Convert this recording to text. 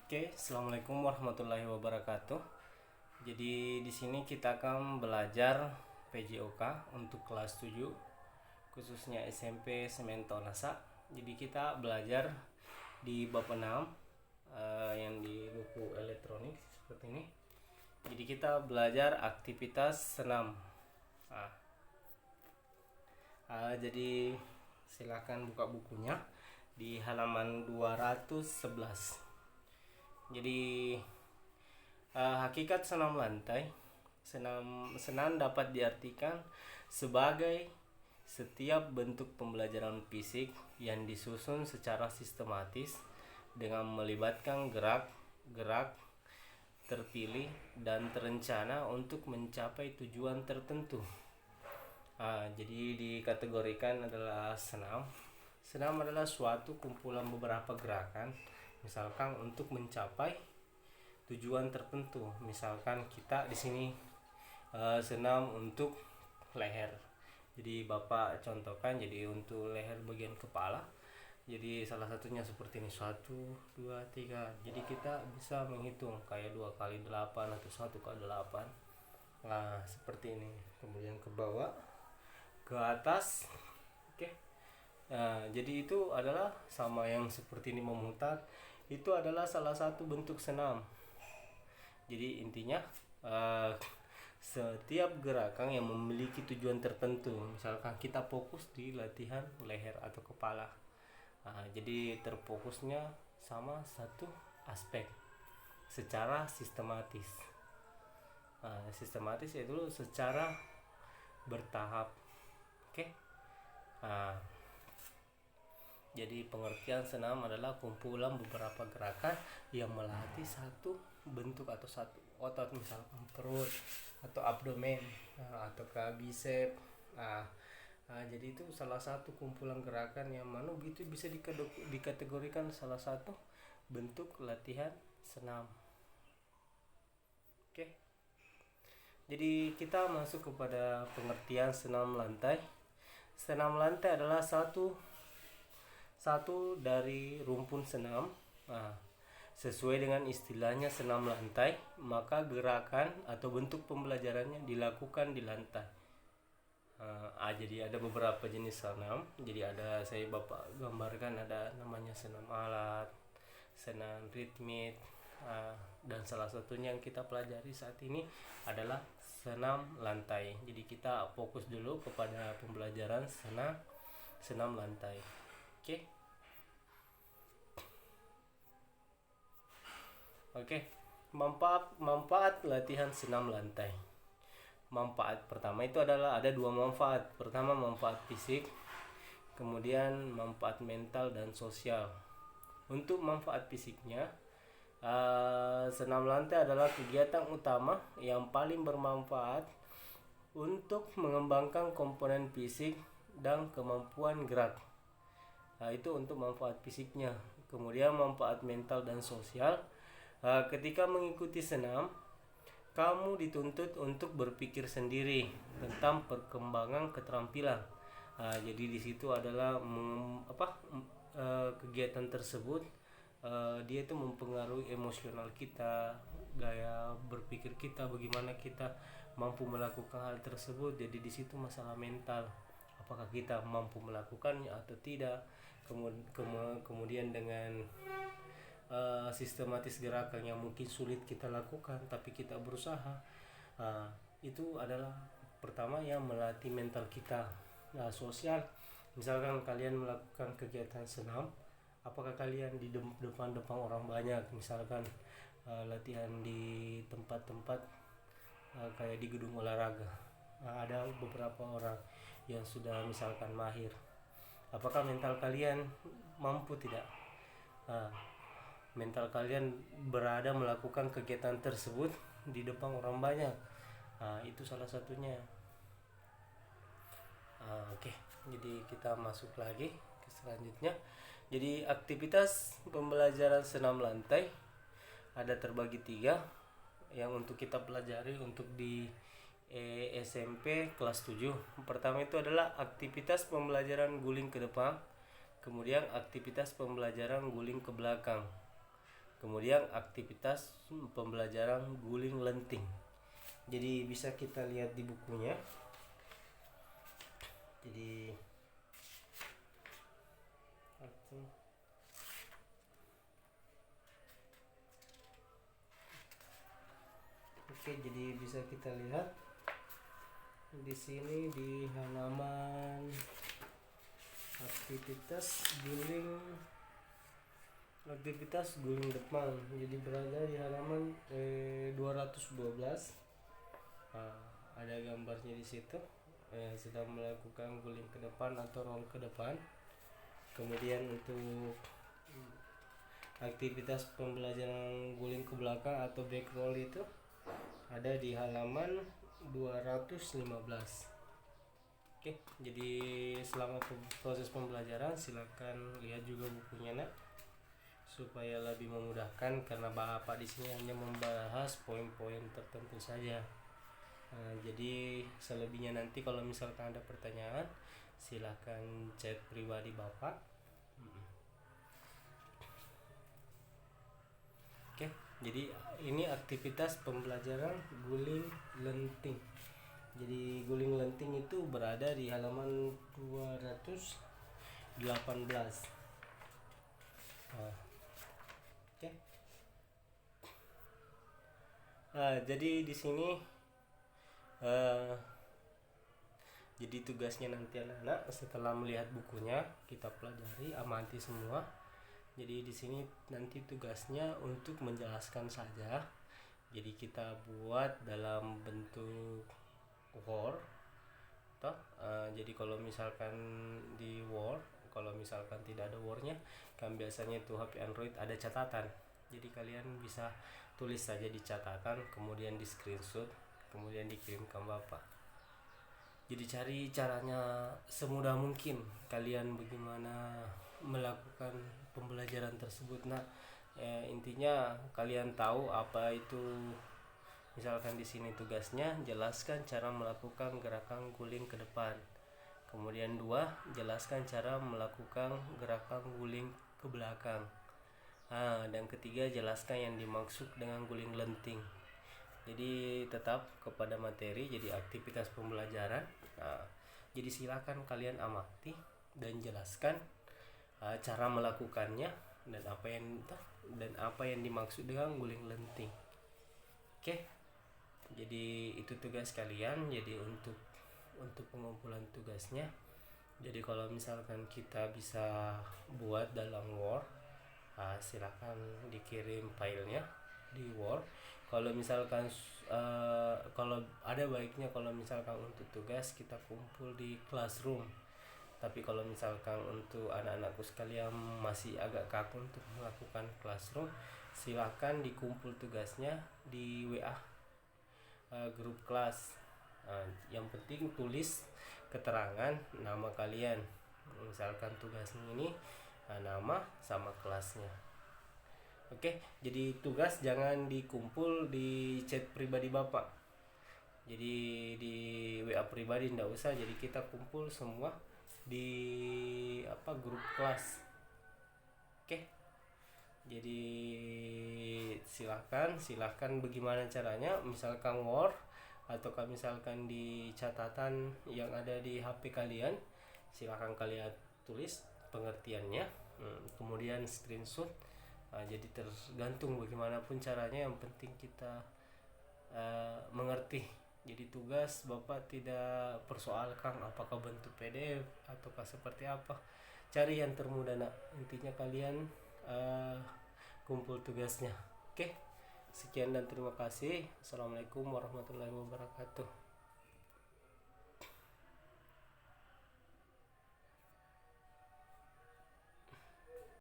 Oke, assalamualaikum warahmatullahi wabarakatuh. Jadi di sini kita akan belajar PJOK untuk kelas 7, khususnya SMP Semento Nasa. Jadi kita belajar di bab 6 yang di buku elektronik seperti ini. Jadi kita belajar aktivitas senam. Nah, jadi silakan buka bukunya di halaman 211. Jadi hakikat senam lantai. Senam dapat diartikan sebagai setiap bentuk pembelajaran fisik yang disusun secara sistematis dengan melibatkan gerak terpilih dan terencana untuk mencapai tujuan tertentu. Jadi dikategorikan adalah senam. Senam adalah suatu kumpulan beberapa gerakan, misalkan untuk mencapai tujuan tertentu. Misalkan kita di sini senam untuk leher. Jadi Bapak contohkan, jadi untuk leher bagian kepala. Jadi salah satunya seperti ini, 1, 2, 3. Jadi kita bisa menghitung kayak 2 kali 8 atau 1 kali 8. Nah, seperti ini. Kemudian ke bawah, ke atas. Oke. Nah, jadi itu adalah sama yang seperti ini, memutar. Itu adalah salah satu bentuk senam. Jadi intinya setiap gerakan yang memiliki tujuan tertentu. Misalkan kita fokus di latihan leher atau kepala. Jadi terfokusnya sama satu aspek secara sistematis. Sistematis yaitu secara bertahap. Oke. Jadi pengertian senam adalah kumpulan beberapa gerakan yang melatih satu bentuk atau satu otot, misalkan perut atau abdomen atau bicep. Jadi itu salah satu kumpulan gerakan yang mana itu bisa dikategorikan salah satu bentuk latihan senam. Oke. Jadi kita masuk kepada pengertian senam lantai. Senam lantai adalah satu dari rumpun senam. Sesuai dengan istilahnya senam lantai, maka gerakan atau bentuk pembelajarannya dilakukan di lantai. Jadi ada beberapa jenis senam. Jadi ada, saya Bapak gambarkan, ada namanya senam alat, senam ritmik, dan salah satunya yang kita pelajari saat ini adalah senam lantai. Jadi kita fokus dulu kepada pembelajaran senam lantai. Oke. Manfaat latihan senam lantai. Manfaat pertama itu adalah ada 2 manfaat. Pertama, manfaat fisik, kemudian manfaat mental dan sosial. Untuk manfaat fisiknya, senam lantai adalah kegiatan utama yang paling bermanfaat untuk mengembangkan komponen fisik dan kemampuan gerak. Itu untuk manfaat fisiknya. Kemudian manfaat mental dan sosial, ketika mengikuti senam, kamu dituntut untuk berpikir sendiri tentang perkembangan keterampilan. Jadi di situ adalah kegiatan tersebut dia itu mempengaruhi emosional kita, gaya berpikir kita, bagaimana kita mampu melakukan hal tersebut. Jadi di situ masalah mental, apakah kita mampu melakukannya atau tidak. Kemudian dengan sistematis gerakan yang mungkin sulit kita lakukan tapi kita berusaha, itu adalah pertama yang melatih mental kita. Sosial, misalkan kalian melakukan kegiatan senam, apakah kalian di depan orang banyak, misalkan latihan di tempat-tempat kayak di gedung olahraga, ada beberapa orang yang sudah misalkan mahir, apakah mental kalian mampu tidak? Mental kalian berada melakukan kegiatan tersebut di depan orang banyak. Itu salah satunya. Oke. Jadi kita masuk lagi ke selanjutnya. Jadi aktivitas pembelajaran senam lantai ada terbagi 3 yang untuk kita pelajari untuk di SMP kelas 7. Pertama itu adalah aktivitas pembelajaran guling ke depan, kemudian aktivitas pembelajaran guling ke belakang. Kemudian aktivitas pembelajaran guling lenting. Jadi bisa kita lihat di bukunya. Jadi oke, jadi bisa kita lihat di sini di halaman aktivitas guling depan. Jadi berada di halaman 212. Ada gambarnya di situ. Sedang melakukan guling ke depan atau roll ke depan. Kemudian untuk aktivitas pembelajaran guling ke belakang atau back roll itu ada di halaman 215. Oke, jadi selama proses pembelajaran silakan lihat juga bukunya nak, supaya lebih memudahkan karena Bapak di sini hanya membahas poin-poin tertentu saja. Jadi selebihnya nanti kalau misalkan ada pertanyaan silahkan chat pribadi Bapak. Oke, jadi ini aktivitas pembelajaran guling lenting. Jadi guling lenting itu berada di halaman 218. Oke. Jadi di sini jadi tugasnya nanti anak-anak setelah melihat bukunya kita pelajari, amati semua. Jadi di sini nanti tugasnya untuk menjelaskan saja. Jadi kita buat dalam bentuk Word. Jadi kalau misalkan di Word, kalau misalkan tidak ada Wordnya, kan biasanya itu HP Android ada catatan. Jadi kalian bisa tulis saja di catatan, kemudian di screenshot, kemudian dikirimkan Bapak. Jadi cari caranya semudah mungkin kalian bagaimana melakukan pembelajaran tersebut. Intinya kalian tahu apa itu. Misalkan di sini tugasnya jelaskan cara melakukan gerakan guling ke depan. Kemudian 2, jelaskan cara melakukan gerakan guling ke belakang. Dan ketiga, jelaskan yang dimaksud dengan guling lenting. Jadi tetap kepada materi, jadi aktivitas pembelajaran. Jadi silakan kalian amati dan jelaskan cara melakukannya dan apa yang dimaksud dengan guling lenting. Oke. Jadi itu tugas kalian. Jadi untuk pengumpulan tugasnya, jadi kalau misalkan kita bisa buat dalam Word, silakan dikirim filenya di Word. Kalau misalkan kalau ada baiknya kalau misalkan untuk tugas kita kumpul di Classroom. Tapi kalau misalkan untuk anak-anakku sekalian masih agak kaku untuk melakukan Classroom, silakan dikumpul tugasnya di WA grup kelas. Yang penting tulis keterangan nama kalian. Misalkan tugasnya ini nama sama kelasnya. Oke, jadi tugas jangan dikumpul di chat pribadi Bapak. Jadi di WA pribadi enggak usah. Jadi kita kumpul semua di grup kelas. Oke. Jadi silahkan bagaimana caranya, misalkan Word atau misalkan di catatan yang ada di HP kalian, silahkan kalian tulis pengertiannya, kemudian screenshot. Jadi tergantung bagaimanapun caranya, yang penting kita mengerti. Jadi tugas Bapak tidak persoalkan apakah bentuk PDF ataukah seperti apa, cari yang termudah nak. Intinya kalian kumpul tugasnya. Oke, sekian dan terima kasih. Assalamualaikum warahmatullahi wabarakatuh.